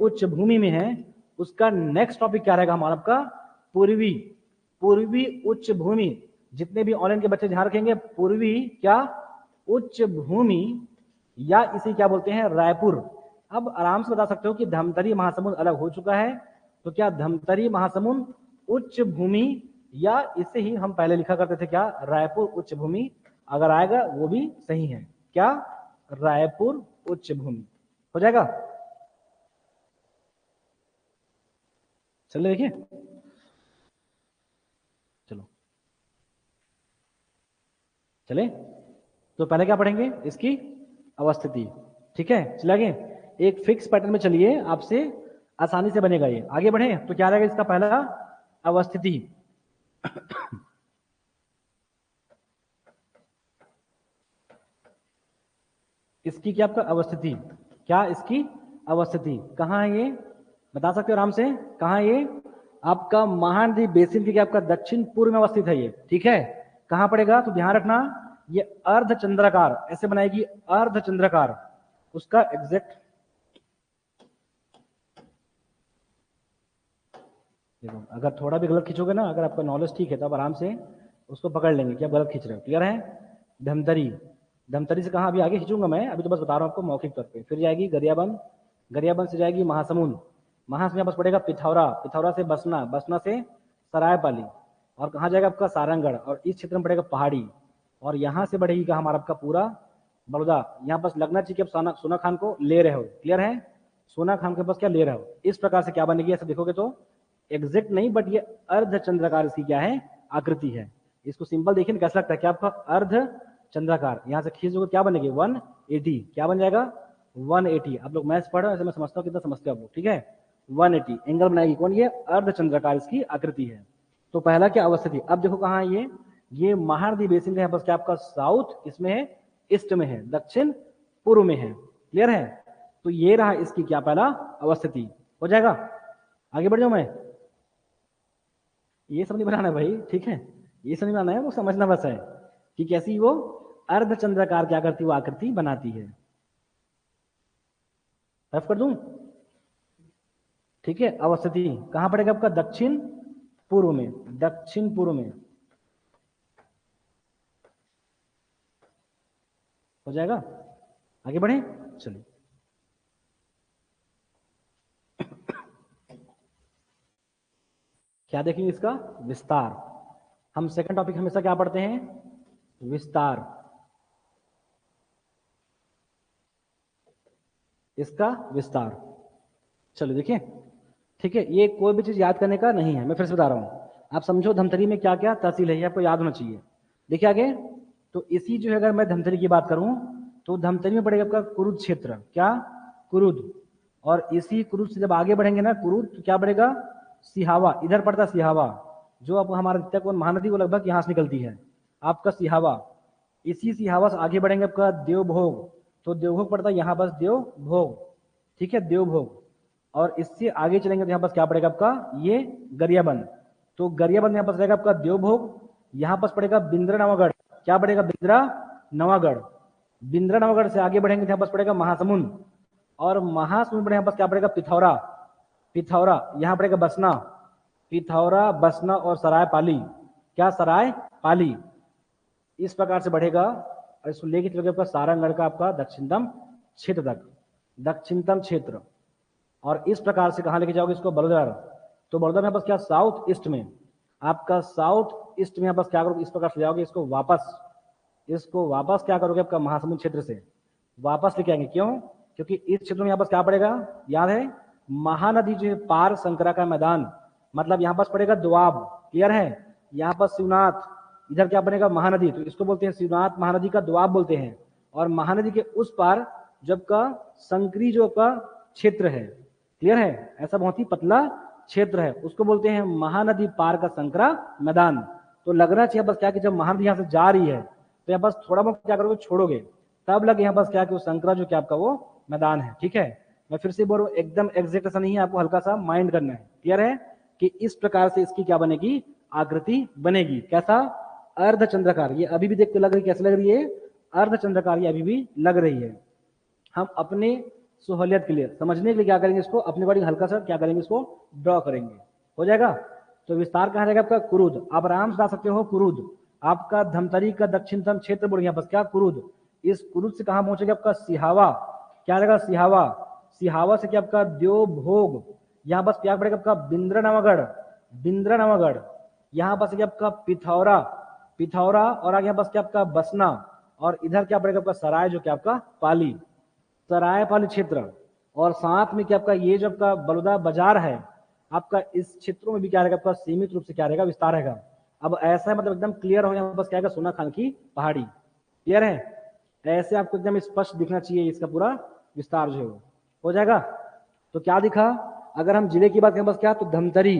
उच्च भूमि में है, उसका नेक्स्ट टॉपिक क्या रहेगा हमारा आपका? पूर्वी। पूर्वी उच्च भूमि। जितने भी ऑनलाइन के बच्चे ध्यान रखेंगे, पूर्वी क्या? उच्च भूमि, या इसे क्या बोलते हैं? रायपुर। अब आराम से बता सकते हो कि धमतरी महासमुंद अलग हो चुका है, तो क्या धमतरी महासमुंद उच्च भूमि, या इसे ही हम पहले लिखा करते थे क्या? रायपुर उच्च भूमि। अगर आएगा वो भी सही है, क्या? रायपुर उच्च भूमि हो जाएगा। चलिए देखिए, चलो चले। तो पहले क्या पढ़ेंगे? इसकी अवस्थिति। ठीक है, चलिए आगे। एक फिक्स पैटर्न में चलिए, आपसे आसानी से बनेगा ये। आगे बढ़े तो क्या रहेगा इसका? पहला अवस्थिति। इसकी क्या आपका अवस्थिति? क्या इसकी अवस्थिति कहाँ है? ये बता सकते हो आराम से? कहाँ है ये? आपका महानदी बेसिन की क्या आपका दक्षिण पूर्व में अवस्थित है ये। ठीक है, कहाँ पड़ेगा? तो ध्यान रखना, ये अर्धचंद्राकार ऐसे बनाएगी, अर्धचंद्राकार। उसका एग्जैक्ट देखो, अगर थोड़ा भी गलत खींचोगे ना, अगर आपका नॉलेज ठीक है तो आप आराम से उसको पकड़ लेंगे कि आप गलत खींच रहे हो। क्लियर है? धमतरी, धमतरी से कहाँ अभी आगे खींचूंगा मैं, अभी तो बस बता रहा हूँ आपको मौखिक तौर पे। फिर जाएगी गरियाबंद, गरियाबंद से जाएगी महासमुंद, महासमुंद यहाँ पास पड़ेगा पिथौरा, पिथौरा से बसना, बसना से सरायपाली, और कहाँ जाएगा आपका? सारंगगढ़, और इस क्षेत्र में पड़ेगा पहाड़ी, और यहाँ से बढ़ेगी कहाँ हमारा आपका? पूरा बड़ौदा। यहाँ पास लगना चाहिए कि आप सोना खान को ले रहे हो। क्लियर है? सोना खान के पास क्या ले रहे हो। इस प्रकार से क्या बनेगी ऐसा देखोगे तो? एग्जैक्ट नहीं, बट ये अर्धचंद्राकार इसकी क्या है? आकृति है। इसको सिंपल देखिए ना कैसा लगता है? क्या आपका? अर्ध चंद्राकार। यहां से खींचोगे क्या बनेगी? 180। क्या बन जाएगा? 180। आप लोग मैथ्स पढ़ रहे हो, ऐसे मैं समझता हूँ कितना समझते हो आप लोग। ठीक है, 180 एंगल बनाएगी कौन? ये अर्धचंद्राकार इसकी आकृति है। तो पहला क्या? अवस्थिति। अब देखो कहाँ है ये महानदी बेसिन का यहाँ पर क्या आपका? साउथ इसमें है, ईस्ट में है, दक्षिण पूर्व में है। क्लियर है? तो ये रहा इसकी क्या? पहला अवस्थिति। हो जाएगा? आगे बढ़ जाऊं मैं? ये सब नहीं बनाना है भाई, ठीक है? ये सब नहीं बनाना है, वो समझना बस है कि कैसी वो अर्धचंद्राकार क्या करती है? वो आकृति बनाती है। रफ कर दूं? ठीक है, अवस्थिति कहां पड़ेगा आपका? दक्षिण पूर्व में, दक्षिण पूर्व में हो जाएगा। आगे बढ़े, चलिए। क्या देखेंगे? इसका विस्तार। हम सेकंड टॉपिक हमेशा क्या पढ़ते हैं? विस्तार। इसका विस्तार। चलो देखिए, ठीक है, ये कोई भी चीज याद करने का नहीं है, मैं फिर से बता रहा हूं। आप समझो धमतरी में क्या क्या तहसील है, ये आपको याद होना चाहिए। देखिए आगे, तो इसी जो है, अगर मैं धमतरी की बात करूं तो धमतरी में पड़ेगा आपका कुरुद क्षेत्र। क्या? कुरुद। और इसी कुरुद से जब आगे बढ़ेंगे ना कुरुद, तो क्या बढ़ेगा? सिहावा। इधर पड़ता सिहावा, जो अब हमारा नित्याकोन महानदी को लगभग यहां से निकलती है आपका सिहावा। इसी सिहावा से आगे बढ़ेंगे आपका देवभोग, तो देवभोग पड़ता है यहाँ बस देवभोग। ठीक है, देवभोग। और इससे आगे चलेंगे तो यहाँ पास क्या पड़ेगा आपका? ये गरियाबंद। तो गरियाबंद यहाँ पास रहेगा आपका देवभोग। यहाँ पास पड़ेगा बिंद्रा नवागढ़। क्या पड़ेगा? बिंद्रा नवागढ़। बिंद्रा नवागढ़ से आगे बढ़ेंगे तो यहाँ पास पड़ेगा महासमुंद, और महासमुंद यहाँ पास क्या पड़ेगा? पिथौरा। पिथौरा यहाँ पड़ेगा बसना, पिथौरा, बसना और सरायपाली। क्या? सरायपाली। इस प्रकार से बढ़ेगा, और इसको लेके चलोगे आपका सारंगगढ़ का आपका दक्षिणतम क्षेत्र तक, दक्षिणतम क्षेत्र। और इस प्रकार से कहां लेके जाओगे इसको? बड़ौदा। तो बड़ौदा में बस क्या? साउथ ईस्ट में आपका, साउथ ईस्ट में बस क्या करोगे? इस प्रकार से जाओगे इसको वापस, इसको वापस क्या करोगे? आपका महासमुंद क्षेत्र से वापस लेके आएंगे। क्यों? क्योंकि इस क्षेत्र में यहाँ पास क्या पड़ेगा? याद है, महानदी जो है पार संकरा का मैदान, मतलब यहाँ पास पड़ेगा दोआब। क्लियर है? यहाँ पर शिवनाथ, इधर क्या बनेगा? महानदी, तो इसको बोलते हैं शिवनाथ महानदी का दोआब बोलते हैं। और महानदी के उस पार जब का संकरी जो का क्षेत्र है, क्लियर है, ऐसा बहुत ही पतला क्षेत्र है, उसको बोलते हैं महानदी पार का संकरा मैदान। तो लगना चाहिए बस क्या कि जब महानदी यहाँ से जा रही है तो यहाँ बस थोड़ा बहुत क्या करोगे? छोड़ोगे, तब लगे यहाँ बस क्या कि वो संकरा जो क्या आपका वो मैदान है। ठीक है, मैं फिर से बोल रहा हूँ, एकदम एग्जैक्ट ऐसा नहीं है, आपको हल्का सा माइंड करना है। क्लियर है कि इस प्रकार से इसकी क्या बनेगी? आकृति बनेगी। कैसा? अर्धचंद्राकार। ये अभी भी देख के लग रही, कैसे लग रही है? अर्धचंद्राकार ये अभी भी लग रही है। हम अपने सहूलियत के लिए, समझने के लिए क्या करेंगे, इसको अपने अकॉर्डिंग हल्का सा क्या करेंगे, इसको ड्रॉ करेंगे, हो जाएगा। तो विस्तार कहाँ रहेगा आपका, कुरुद। आप आराम से ला सकते हो कुरुद। आपका धमतरी का दक्षिणतम क्षेत्र बोल यहाँ बस क्या, कुरुद। इस कुरुद से कहाँ पहुंचेगा आपका सिहावा, क्या रहेगा सिहावा। सिहावा से क्या आपका द्योभोग, यहाँ बस क्या पड़ेगा आपका बिंद्रनवागढ़, बिंद्रनवागढ़। यहाँ बस क्या आपका पिथौरा, पिथौरा, और आगे बस क्या आपका बसना, और इधर क्या पड़ेगा आपका सराय, जो क्या आपका पाली, सरायपाली क्षेत्र। और साथ में क्या आपका ये जो आपका बलौदा बाजार है, आपका इस क्षेत्रों में भी क्या रहेगा आपका सीमित रूप से क्या रहेगा, विस्तार रहेगा। अब ऐसा है मतलब एकदम क्लियर हो, यहाँ बस क्या है सोना खान की पहाड़ी, क्लियर है। ऐसे आपको एकदम स्पष्ट दिखना चाहिए इसका पूरा विस्तार जो है, हो जाएगा। तो क्या दिखा, अगर हम जिले की बात करें बस क्या, तो धमतरी,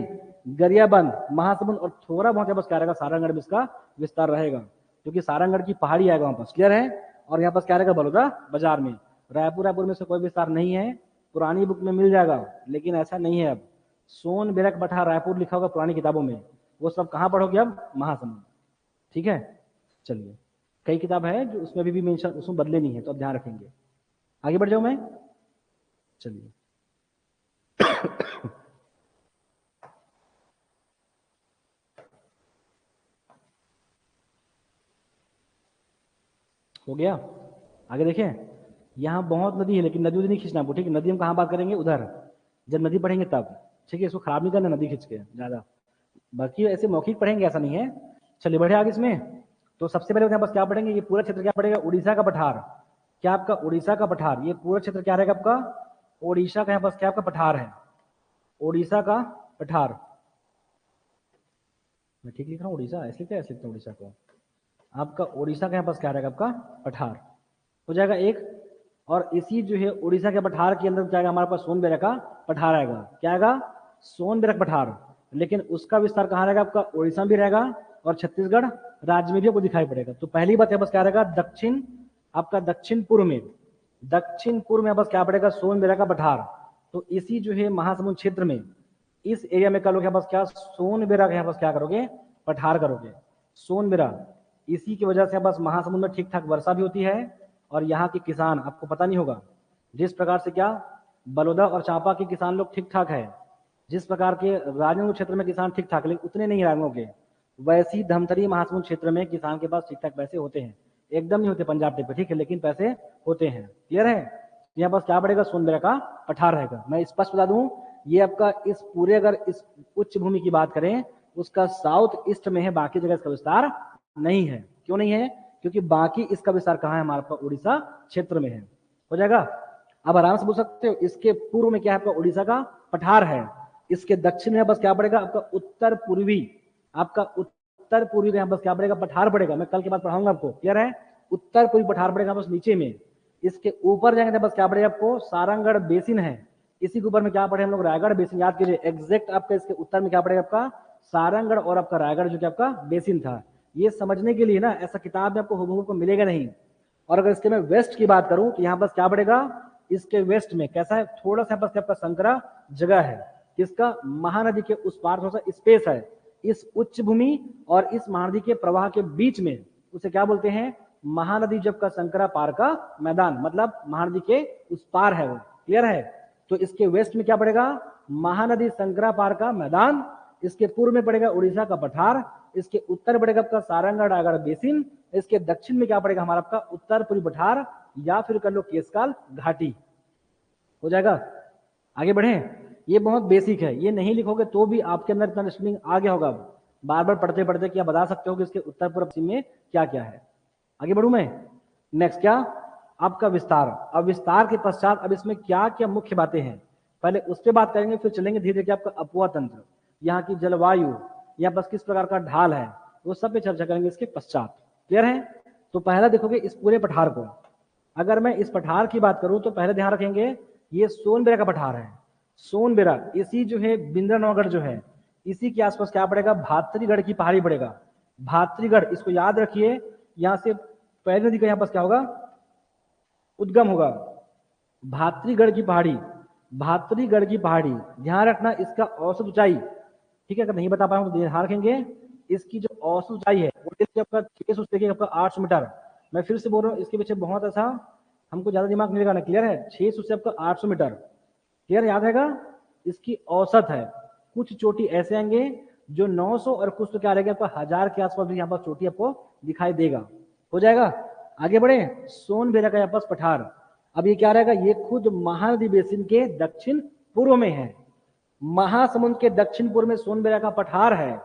गरियाबंद, महासमुंद और थोड़ा बहुत बस क्या रहेगा सारंगगढ़ में इसका विस्तार रहेगा, क्योंकि सारंगगढ़ की पहाड़ी आएगा वहां पर, क्लियर है। और यहाँ पर क्या रहेगा बलौदा बाजार में। रायपुर में से कोई विस्तार नहीं है, पुरानी बुक में मिल जाएगा, लेकिन ऐसा नहीं है। अब सोन बेरक बठा रायपुर लिखा होगा पुरानी किताबों में, वो सब कहाँ पढ़ोगे अब, महासमुंद, ठीक है। चलिए, कई किताब है जो उसमें भी मेंशन, उसमें बदले नहीं है, तो अब ध्यान रखेंगे। आगे बढ़ जाऊं मैं, चलिए। हो गया, आगे देखें। यहाँ बहुत नदी है, लेकिन नदी उधर नहीं खींचना आपको, ठीक है। नदी हम कहाँ बात करेंगे, उधर, जब नदी पढ़ेंगे तब, ठीक है। इसको खराब नहीं करना नदी खींच के ज्यादा, बाकी ऐसे मौखिक पढ़ेंगे, ऐसा नहीं है। चलिए बढ़े आगे इसमें। तो सबसे पहले यहाँ बस क्या पढ़ेंगे, ये पूरा क्षेत्र क्या पड़ेगा, उड़ीसा का पठार, क्या आपका उड़ीसा का पठार, ये पूरा क्षेत्र क्या रहेगा आपका, उड़ीसा का यहाँ बस क्या आपका पठार है, उड़ीसा का पठार। मैं ठीक लिख रहा हूँ, उड़ीसा ऐसे क्या, ऐसे लिखता हूँ उड़ीसा को। आपका उड़ीसा का यहाँ पास क्या रहेगा आपका पठार, हो जाएगा एक। और इसी जो है उड़ीसा के पठार के अंदर क्या आएगा, हमारे पास सोनबेरक का पठार आएगा, क्या आएगा, सोनबेरक पठार। लेकिन उसका विस्तार कहाँ रहेगा आपका, उड़ीसा में भी रहेगा और छत्तीसगढ़ राज्य में भी आपको दिखाई पड़ेगा। तो पहली बात है बस क्या रहेगा, दक्षिण, आपका दक्षिण पूर्व में, दक्षिण पूर्व में बस क्या पड़ेगा, सोनबेरक का पठार। तो इसी जो है महासमुंद क्षेत्र में, इस एरिया में कल बस क्या, सोनबेरक यहाँ बस क्या करोगे, पठार करोगे, सोनबेरक। इसी की वजह से बस महासमुंद में ठीक ठाक वर्षा भी होती है, और यहाँ के किसान, आपको पता नहीं होगा, जिस प्रकार से क्या बलौदा और चांपा के किसान लोग ठीक ठाक है, जिस प्रकार के राजनांदगांव क्षेत्र में किसान ठीक ठाक, लेकिन उतने नहीं राजनांदगांव के, वैसी धमतरी महासमुंद क्षेत्र में किसान के पास ठीक ठाक पैसे होते हैं, एकदम नहीं होते पंजाब टाइप पे, ठीक है, लेकिन पैसे होते हैं, क्लियर है। यहाँ पास क्या पड़ेगा, सोनबेरक का पठार रहेगा। मैं स्पष्ट बता दूं, ये आपका इस पूरे, अगर इस उच्च भूमि की बात करें, उसका साउथ ईस्ट में है, बाकी जगह इसका विस्तार नहीं है। क्यों नहीं है, क्योंकि बाकी इसका विस्तार कहाँ है, हमारे पास उड़ीसा क्षेत्र में है, हो जाएगा। अब आराम से पूछ सकते हो, इसके पूर्व में क्या है आपका उड़ीसा का पठार है, इसके दक्षिण में बस क्या पड़ेगा आपका उत्तर पूर्वी, आपका उत्तर पूर्वी में बस क्या पड़ेगा, पठार पड़ेगा। मैं कल के बाद पढ़ाऊंगा आपको, क्लियर है। उत्तर पूर्वी पठार पड़ेगा बस नीचे में। इसके ऊपर जाएंगे बस क्या पड़ेगा आपको, सारंगगढ़ बेसिन है, इसी के ऊपर में क्या पढ़े हम लोग, रायगढ़ बेसिन, याद कीजिए। एग्जैक्ट आपका इसके उत्तर में क्या पड़ेगा आपका, सारंगगढ़ और आपका रायगढ़ जो कि आपका बेसिन था। ये समझने के लिए ना, ऐसा किताब में आपको हुबहू को मिलेगा नहीं। और अगर इसके मैं वेस्ट की बात करूं, तो यहाँ पर क्या पड़ेगा, इसके वेस्ट में कैसा है, थोड़ा सा बस आपका संकरा जगह है, किसका, महानदी के उस पार थोड़ा सा स्पेस है, इस उच्च भूमि और इस महानदी के प्रवाह के बीच में, उसे क्या बोलते हैं, महानदी जब का संकरा पार का मैदान, मतलब महानदी के उस पार है वो, क्लियर है। तो इसके वेस्ट में क्या पड़ेगा, महानदी संकरा पार का मैदान, इसके पूर्व में पड़ेगा उड़ीसा का पठार, इसके उत्तर पड़ेगा आपका सारंगगढ़ रायगढ़ बेसिन, इसके दक्षिण में क्या पड़ेगा हमारा आपका उत्तर पूर्वी पठार, या फिर कर लो केशकाल घाटी, हो जाएगा। आगे बढ़े, ये बहुत बेसिक है, ये नहीं लिखोगे तो भी आपके अंदर इतना अंडरस्टैंडिंग आ गया होगा, बार बार पढ़ते पढ़ते क्या बता सकते हो कि इसके उत्तर पूर्व पश्चिम में क्या क्या है। आगे बढ़ू मैं, नेक्स्ट क्या, आपका विस्तार। अब विस्तार के पश्चात अब इसमें क्या क्या मुख्य बातें हैं, पहले उस पर बात करेंगे, फिर चलेंगे धीरे धीरे आपका अपवा तंत्र, यहाँ की जलवायु, या बस किस प्रकार का ढाल है, वो सब पे चर्चा करेंगे इसके पश्चात, क्लियर है। तो पहला देखोगे इस पूरे पठार को, अगर मैं इस पठार की बात करूं तो पहले ध्यान रखेंगे, ये सोनबेरक का पठार है, सोनबेरक, इसी जो है बिंद्रनवागढ़ जो है, इसी के आसपास क्या पड़ेगा, भातरीगढ़ की पहाड़ी पड़ेगा, भातरीगढ़, इसको याद रखिए। यहां से पहली नदी का यहाँ पास क्या होगा, उद्गम होगा, भातरीगढ़ की पहाड़ी, भातरीगढ़ की पहाड़ी, ध्यान रखना इसका औसत ऊंचाई, ठीक है, अगर नहीं बता पाऊँ तो ध्यान रखेंगे, इसकी जो औसत ऊंचाई है वो आपका 600 से आपका 800 मीटर। मैं फिर से बोल रहा हूँ, इसके पीछे बहुत ऐसा हमको ज्यादा दिमाग नहीं लगाना, क्लियर है। 600 से आपका 800 मीटर, क्लियर, याद रहेगा। इसकी औसत है। कुछ चोटी ऐसे आएंगे जो 900 और कुछ तो क्या रहेगा आपका 1000 के आसपास भी यहाँ पर चोटी आपको दिखाई देगा। हो जाएगा। आगे बढ़े। सोनभद्र का यहाँ पास पठार, अब ये क्या रहेगा, ये खुद महानदी बेसिन के दक्षिण पूर्व में है। महासमुंद के दक्षिण पूर्व में सोनभद्र का पठार है,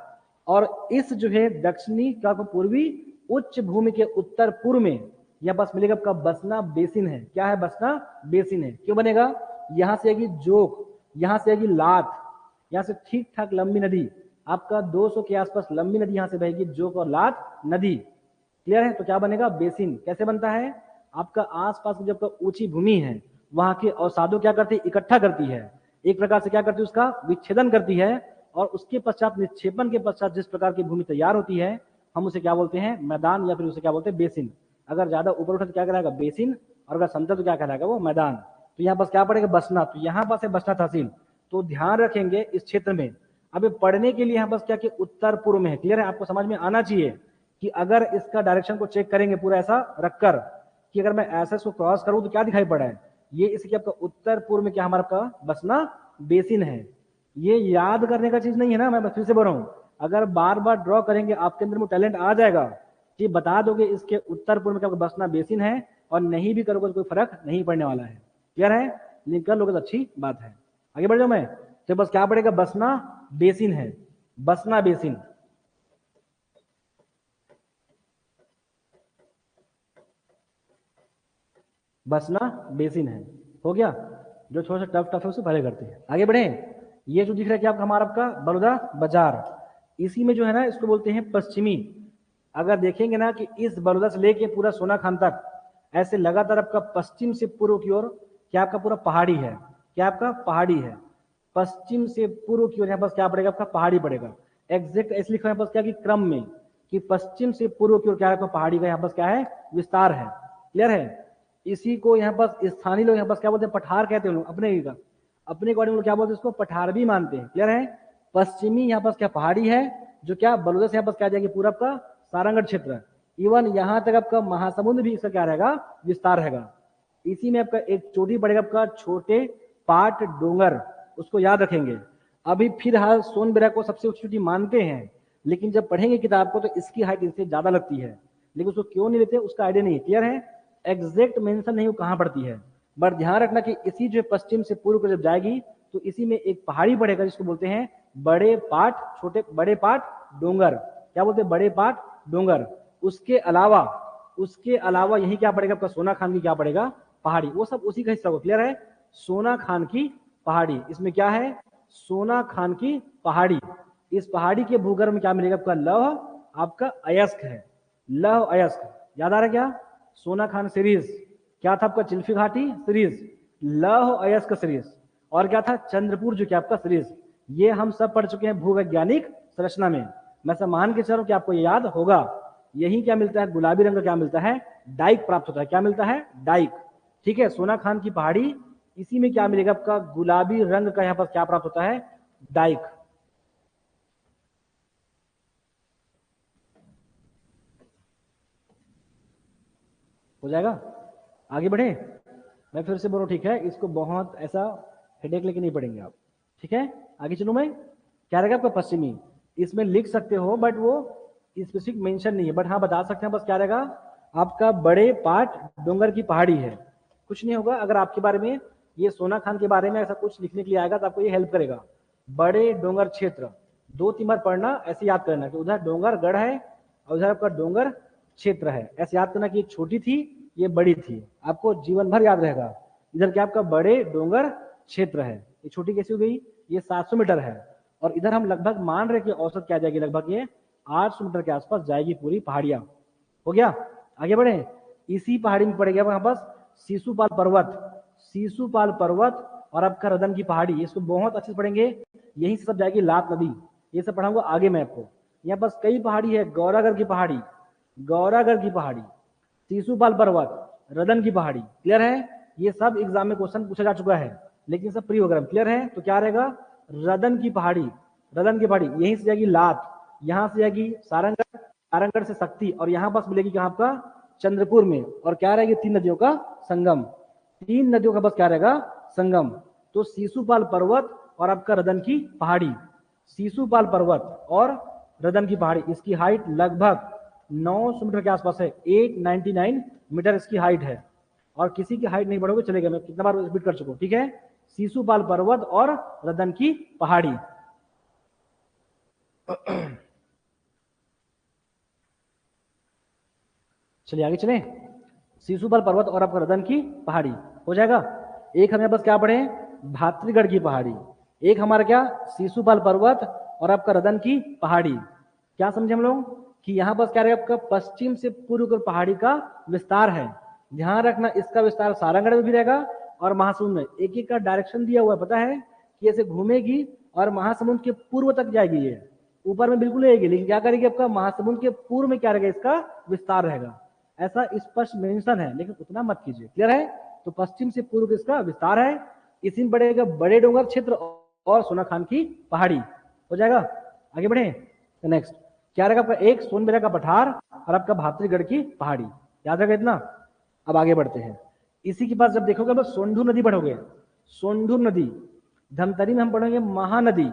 और इस जो है दक्षिणी का पूर्वी उच्च भूमि के उत्तर पूर्व में यहाँ पास मिलेगा आपका बसना बेसिन है। क्या है, बसना बेसिन है। क्यों बनेगा, यहां से आएगी जोक, यहां से आएगी लात, यहां से ठीक ठाक लंबी नदी आपका 200 के आसपास लंबी नदी यहां से बहेगी, जोक और लात नदी, क्लियर है। तो क्या बनेगा, बेसिन। कैसे बनता है, आपका आसपास की जब ऊंची भूमि है वहां के अवसादों क्या करती है, इकट्ठा करती है, एक प्रकार से क्या करती है, उसका विच्छेदन करती है, और उसके पश्चात निक्षेपण के पश्चात जिस प्रकार की भूमि तैयार होती है हम उसे क्या बोलते हैं, मैदान, या फिर उसे क्या बोलते हैं, बेसिन। अगर ज्यादा ऊपर उठे तो क्या कहलाएगा, बेसिन, और अगर समतल तो क्या कहलाएगा, वो मैदान। तो यहाँ पास क्या पड़ेगा, बसना। तो यहाँ पास है बसना तहसील। तो ध्यान रखेंगे इस क्षेत्र में। अब पढ़ने के लिए यहाँ पास क्या कि उत्तर पूर्व में है, क्लियर है। आपको समझ में आना चाहिए कि अगर इसका डायरेक्शन को चेक करेंगे पूरा ऐसा रखकर कि अगर मैं ऐसा इसको क्रॉस करूं तो क्या दिखाई पड़ा है, ये इसके आपका उत्तर पूर्व में क्या हमारा आपका बसना बेसिन है। ये याद करने का चीज नहीं है ना, मैं फिर से बोल रहा हूं। अगर बार बार ड्रॉ करेंगे आपके अंदर में टैलेंट आ जाएगा कि बता दोगे इसके उत्तर पूर्व में क्या बसना बेसिन है, और नहीं भी करोगे तो कोई फर्क नहीं पड़ने वाला है, क्लियर है। लेकिन कर लोगे तो अच्छी बात है। आगे बढ़ जाओ मैं, तो बस क्या पड़ेगा, बसना बेसिन है, बसना बेसिन। बसना बेसिन है, हो गया। जो थोड़ा सा टफ टफ है उसे पहले करते हैं। आगे बढ़े। ये जो दिख रहा है क्या आपका, हमारा आपका बड़ौदा बाजार, इसी में जो है ना इसको बोलते हैं पश्चिमी। अगर देखेंगे ना कि इस बड़ौदा से लेके पूरा सोना खान तक ऐसे लगातार आपका पश्चिम से पूर्व की ओर क्या आपका पूरा पहाड़ी है, क्या आपका पहाड़ी है। पश्चिम से पूर्व की ओर यहाँ पास क्या पड़ेगा, आपका पहाड़ी पड़ेगा। एग्जैक्ट ऐसे लिखा है यहाँ पास क्या कि क्रम में, कि पश्चिम से पूर्व की ओर क्या है, पहाड़ी का यहाँ पास क्या है, विस्तार है, क्लियर है। इसी को यहाँ पास स्थानीय लोग यहाँ पास क्या बोलते हैं, पठार कहते हैं लोग, अपने अकॉर्डिंग लोग क्या बोलते हैं, इसको पठार भी मानते हैं, क्लियर है। पश्चिमी यहाँ पास क्या पहाड़ी है, जो क्या बलौदा से यहाँ पास क्या जाएगी, पूरा आपका सारंगढ़ क्षेत्र, इवन यहाँ तक आपका महासमुंद भी इसका क्या रहेगा, विस्तार रहेगा। इसी में आपका एक चोटी पड़ेगा आपका छोटे पाट डोंगर, उसको याद रखेंगे। अभी फिलहाल सोनभद्र को सबसे ऊंची चोटी मानते हैं, लेकिन जब पढ़ेंगे किताब को तो इसकी हाइट इससे ज्यादा लगती है, लेकिन उसको क्यों नहीं लेते उसका आइडिया नहीं है, क्लियर है। एग्जैक्ट मेंशन नहीं वो कहां पड़ती है, बट ध्यान रखना कि इसी जो पश्चिम से पूर्व को जब जाएगी तो इसी में एक पहाड़ी पड़ेगा जिसको बोलते हैं बड़े पाट, छोटे बड़े पाट डोंगर, क्या बोलते हैं, बड़े पाट डोंगर। उसके अलावा यही क्या पड़ेगा आपका, सोना खान की क्या पड़ेगा, पहाड़ी, वो सब उसी का हिस्सा हो, क्लियर है। सोना खान की पहाड़ी, इसमें क्या है, सोना खान की पहाड़ी। इस पहाड़ी के भूगर्भ में क्या मिलेगा आपका, लौह आपका अयस्क है, लौह अयस्क, याद आ रहा है क्या। सोना खान सीरीज क्या था आपका, चिल्फी घाटी सीरीज, लौह अयस्क सीरीज, और क्या था, चंद्रपुर जो क्या आपका सीरीज। ये हम सब पढ़ चुके हैं भूवैज्ञानिक संरचना में। मैं सब मान के चलूं कि आपको ये याद होगा। यही क्या मिलता है, गुलाबी रंग का क्या मिलता है, डाइक प्राप्त होता है, क्या मिलता है, डाइक, ठीक है। सोना खान की पहाड़ी, इसी में क्या मिलेगा आपका, गुलाबी रंग का यहाँ पर क्या प्राप्त होता है, डाइक। हो जाएगा। आगे बढ़े। मैं फिर से बोल रहा हूं, ठीक है, इसको बहुत ऐसा हेडेक लेके नहीं पढ़ेंगे आप, ठीक है। आगे चलूं मैं, क्या रहेगा आपका पश्चिमी, इसमें लिख सकते हो बट वो स्पेसिफिक मेंशन नहीं है, बट हाँ बता सकते हैं बस, क्या रहेगा आपका बड़े पाट डोंगर की पहाड़ी है। कुछ नहीं होगा अगर आपके बारे में ये सोना खान के बारे में ऐसा कुछ लिखने के लिए आएगा तो आपको ये हेल्प करेगा। बड़े डोंगर क्षेत्र, 2-3 बार पढ़ना, ऐसे याद करना कि उधर डोंगर गढ़ है और उधर आपका डोंगर क्षेत्र है, ऐसे याद करना कि एक छोटी थी ये बड़ी थी, आपको जीवन भर याद रहेगा। इधर क्या आपका बड़े डोंगर क्षेत्र है, ये छोटी कैसी हो गई, ये 700 मीटर है, और इधर हम लगभग मान रहे कि औसत क्या जाएगी, लगभग ये 800 मीटर के आसपास जाएगी पूरी पहाड़ियां। हो गया। आगे बढ़े। इसी पहाड़ी में पड़ेगा वहां पास शिशुपाल पर्वत, शिशुपाल पर्वत और आपका रदन की पहाड़ी, इसको बहुत अच्छे से पढ़ेंगे। यहीं से सब जाएगी लात नदी, ये सब पढ़ाऊंगा आगे मैं आपको। यहाँ पास कई पहाड़ी है, गौरागढ़ की पहाड़ी, गौरागढ़ की पहाड़ी, शिशुपाल पर्वत, रदन की पहाड़ी, क्लियर है। ये सब एग्जाम में क्वेश्चन पूछा जा चुका है, लेकिन सब प्री वगैरह क्लियर है। तो क्या रहेगा, रदन की पहाड़ी, रदन की पहाड़ी, यहीं से जाएगी लात, यहां से जाएगी सारंगढ़, सारंगढ़ से शक्ति, और यहाँ पास मिलेगी कहाँ आपका चंद्रपुर में, और क्या रहेगी 3 नदियों का संगम, 3 नदियों का बस क्या रहेगा संगम। तो शिशुपाल पर्वत और आपका रदन की पहाड़ी, शिशुपाल पर्वत और रदन की पहाड़ी, इसकी हाइट लगभग 900 मीटर के आसपास है, 899 मीटर इसकी हाइट है। और किसी की हाइट नहीं बढ़ोगे चलेगा, मैं कितना बार रिपीट कर चुका हूं, ठीक है। शिशुपाल पर्वत और रदन की पहाड़ी। चलिए आगे चलें। शिशुपाल पर्वत और आपका रदन की पहाड़ी हो जाएगा। एक हमें बस क्या पढ़े, भातृगढ़ की पहाड़ी, एक हमारा क्या शिशुपाल पर्वत और आपका रदन की पहाड़ी। क्या समझे हम लोग कि यहाँ बस क्या रहेगा आपका पश्चिम से पूर्व की पहाड़ी का विस्तार है। ध्यान रखना इसका विस्तार सारंगढ़ में भी रहेगा और महासमुंद में। एक एक का डायरेक्शन दिया हुआ है, पता है कि ऐसे घूमेगी और महासमुंद के पूर्व तक जाएगी, ये ऊपर में बिल्कुल रहेगी, लेकिन क्या करेगी आपका महासमुंद के पूर्व में क्या रहेगा इसका विस्तार रहेगा, ऐसा स्पष्ट मेंशन है, लेकिन उतना मत कीजिए। क्लियर है। तो पश्चिम से पूर्व इसका विस्तार है, इसी में बढ़ेगा बड़े डोंगर क्षेत्र और सोनाखान की पहाड़ी हो जाएगा। आगे बढ़े। नेक्स्ट क्या रहेगा आपका, एक सोनबेरा का पठार और आपका भातृगढ़ की पहाड़ी, याद रखेगा इतना। अब आगे बढ़ते हैं। इसी के पास जब देखोगे बस सोंढूर नदी पढ़ोगे, सोंढूर नदी, धमतरी में हम पढ़ेंगे महानदी,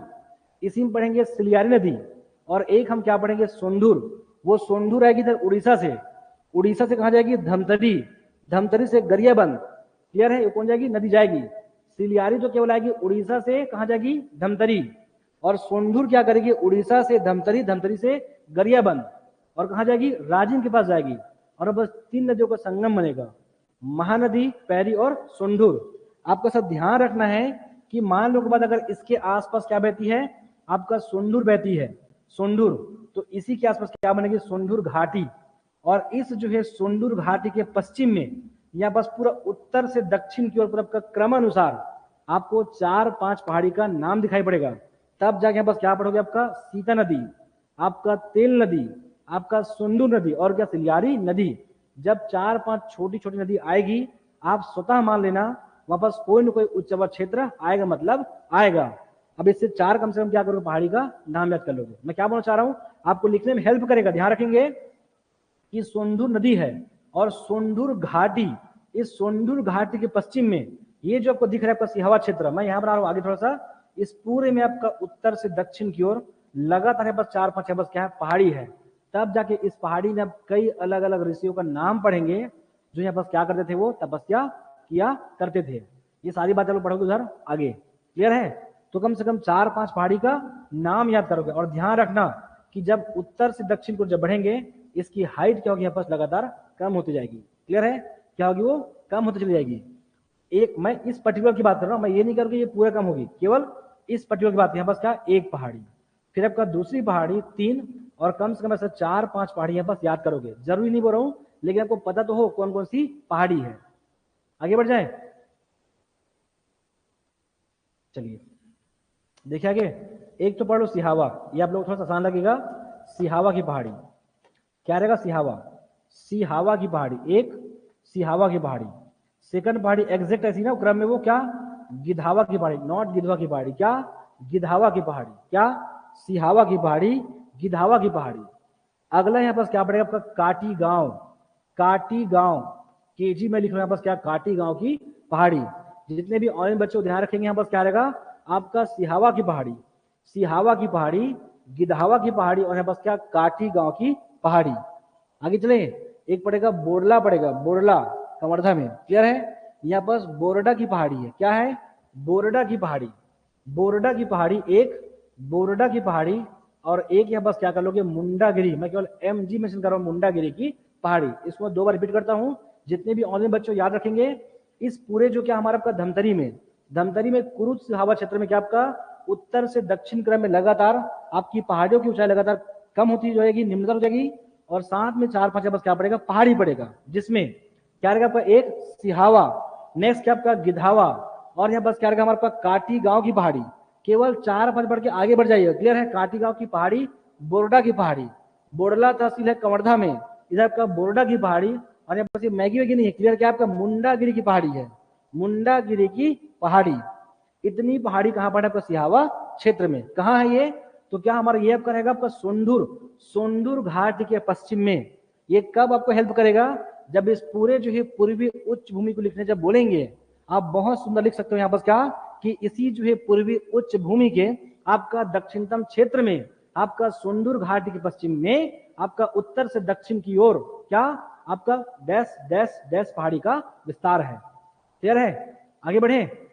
इसी में पढ़ेंगे सिलियारी नदी, और एक हम क्या पढ़ेंगे सोंढूर, वो सोंढूर आएगी इधर उड़ीसा से, उड़ीसा से कहा जाएगी धमतरी, धमतरी से गरियाबंद। क्लियर है, ये कौन जाएगी नदी जाएगी। सिलियारी जो केवल आएगी उड़ीसा से कहा जाएगी धमतरी, और सोंढूर क्या करेगी उड़ीसा से धमतरी, धमतरी से गरियाबंद, और कहा जाएगी राजिम के पास जाएगी। और बस 3 नदियों का संगम बनेगा, महानदी, पैरी और सोंढूर। आपको सब ध्यान रखना है कि मान लो के बाद अगर इसके आसपास क्या बहती है आपका सोंढूर बहती है, सोंढूर, तो इसी के आसपास क्या बनेगी सोंढूर घाटी। और इस जो है सोंढूर घाटी के पश्चिम में या बस पूरा उत्तर से दक्षिण की ओर पूरा का क्रम अनुसार आपको 4-5 पहाड़ी का नाम दिखाई पड़ेगा। तब जाके बस क्या पढ़ोगे, आपका सीता नदी, आपका तेल नदी, आपका सोंढूर नदी और क्या सिलियारी नदी। जब 4-5 छोटी छोटी नदी आएगी आप स्वतः मान लेना वापस कोई न कोई उच्चवर क्षेत्र आएगा, मतलब आएगा। अब इससे 4 कम से कम क्या करोगे पहाड़ी का नाम याद कर लोगे। मैं क्या बोलना चाह रहा हूं, आपको लिखने में हेल्प करेगा। ध्यान रखेंगे कि सोंढूर नदी है और सोंढूर घाटी, इस सोंढूर घाटी के पश्चिम में ये जो आपको दिख रहा है आपका सिहावा क्षेत्र, मैं यहाँ बना रहा हूँ आगे थोड़ा सा, इस पूरे में आपका उत्तर से दक्षिण की ओर लगातार बस 4-5 बस क्या है पहाड़ी है। तब जाके इस पहाड़ी में आप कई अलग अलग ऋषियों का नाम पढ़ेंगे जो यहाँ बस क्या करते थे, वो तपस्या किया करते थे। ये सारी बातें लोग पढ़ोगे उधर आगे। क्लियर है। तो कम से कम 4-5 पहाड़ी का नाम याद करोगे। और ध्यान रखना कि जब उत्तर से दक्षिण को जब बढ़ेंगे इसकी हाइट क्या होगी यहाँ पर लगातार कम होती जाएगी। क्लियर है, क्या होगी वो कम होती चली जाएगी। एक मैं इस पर्टिकुलर की बात कर रहा हूँ, मैं ये नहीं कर ये पूरा कम होगी, केवल इस पर्टिकुलर की बात। यहाँ पास क्या एक पहाड़ी, फिर आपका दूसरी पहाड़ी 3, और कम से कम ऐसा 4-5 पहाड़ी यहाँ पास याद करोगे। जरूरी नहीं बोल रहा हूँ, लेकिन आपको पता तो हो कौन कौन सी पहाड़ी है। आगे बढ़ जाए। चलिए देखिए आगे। एक तो पढ़ लो सिहावा, ये आप लोग थोड़ा सा आसान लगेगा। सिहावा की पहाड़ी क्या रहेगा, सिहावा, सिहावा की पहाड़ी, एक सिहावा की पहाड़ी। सेकंड पहाड़ी एग्जैक्ट ऐसी ना क्रम में, वो क्या गिधावा की पहाड़ी, नॉट गिधवा की पहाड़ी, क्या गिधावा की पहाड़ी, क्या सिहावा की पहाड़ी, गिधावा की पहाड़ी। अगला यहाँ पास क्या पड़ेगा आपका काटी गांव, काटी गांव, केजी में लिख रहा हूं यहाँ पास क्या काटी गांव की पहाड़ी। जितने भी ऑनलाइन बच्चे ध्यान रखेंगे यहाँ पास क्या रहेगा आपका सिहावा की पहाड़ी, सिहावा की पहाड़ी, गिधावा की पहाड़ी, और यहाँ पास क्या काटी गांव की पहाड़ी। आगे चले। एक पड़ेगा बोरला, पड़ेगा बोरला कवर्धा में। क्लियर है। यहाँ पास बोरडा की पहाड़ी है, क्या है बोरडा की पहाड़ी, बोरडा की पहाड़ी एक, बोरडा की पहाड़ी, और एक यहाँ पास क्या कर लोगे मुंडागिरी। मैं केवल MG मेंशन कर रहा हूँ, मुंडागिरी की पहाड़ी। इसको 2 बार रिपीट करता हूँ, जितने भी ऑनलाइन बच्चों याद रखेंगे। इस पूरे जो क्या हमारा आपका धमतरी में, धमतरी में कुरुद सिहावा क्षेत्र में क्या आपका उत्तर से दक्षिण क्रम में लगातार आपकी पहाड़ियों की ऊंचाई लगातार कम होती जाएगी, निम्नतर हो जाएगी, और साथ में 4-5 बस क्या पड़ेगा पहाड़ी पड़ेगा, जिसमें क्या रहेगा आपका एक सिहावा, नेक्स्ट क्या आपका गिधावा, और यहाँ बस क्या रहेगा हमारे पास काटी गांव की पहाड़ी। केवल 4-5 बढ़ के आगे बढ़ जाइए। क्लियर है। काटी गांव की पहाड़ी, बोरडा की पहाड़ी, बोरला तहसील है कवर्धा में, इधर आपका बोरडा की पहाड़ी, और यहाँ पर मैगी वैगी नहीं है। क्लियर क्या आपका मुंडागिरी की पहाड़ी है, मुंडागिरी की पहाड़ी। इतनी पहाड़ी कहाँ पर है आपका सिहावा क्षेत्र में। कहाँ है ये, तो क्या हमारा ये आपका रहेगा आपका सोंढूर, सोंढूर घाट के पश्चिम में। ये कब आपको हेल्प करेगा, जब इस पूरे जो है पूर्वी उच्च भूमि को लिखने जब बोलेंगे, आप बहुत सुंदर लिख सकते हो यहाँ पर क्या, कि इसी जो है पूर्वी उच्च भूमि के आपका दक्षिणतम क्षेत्र में, आपका सुंदर घाटी के पश्चिम में, आपका उत्तर से दक्षिण की ओर क्या, आपका डैश डैश डैश पहाड़ी का विस्तार है। क्लियर है? आगे बढ़े।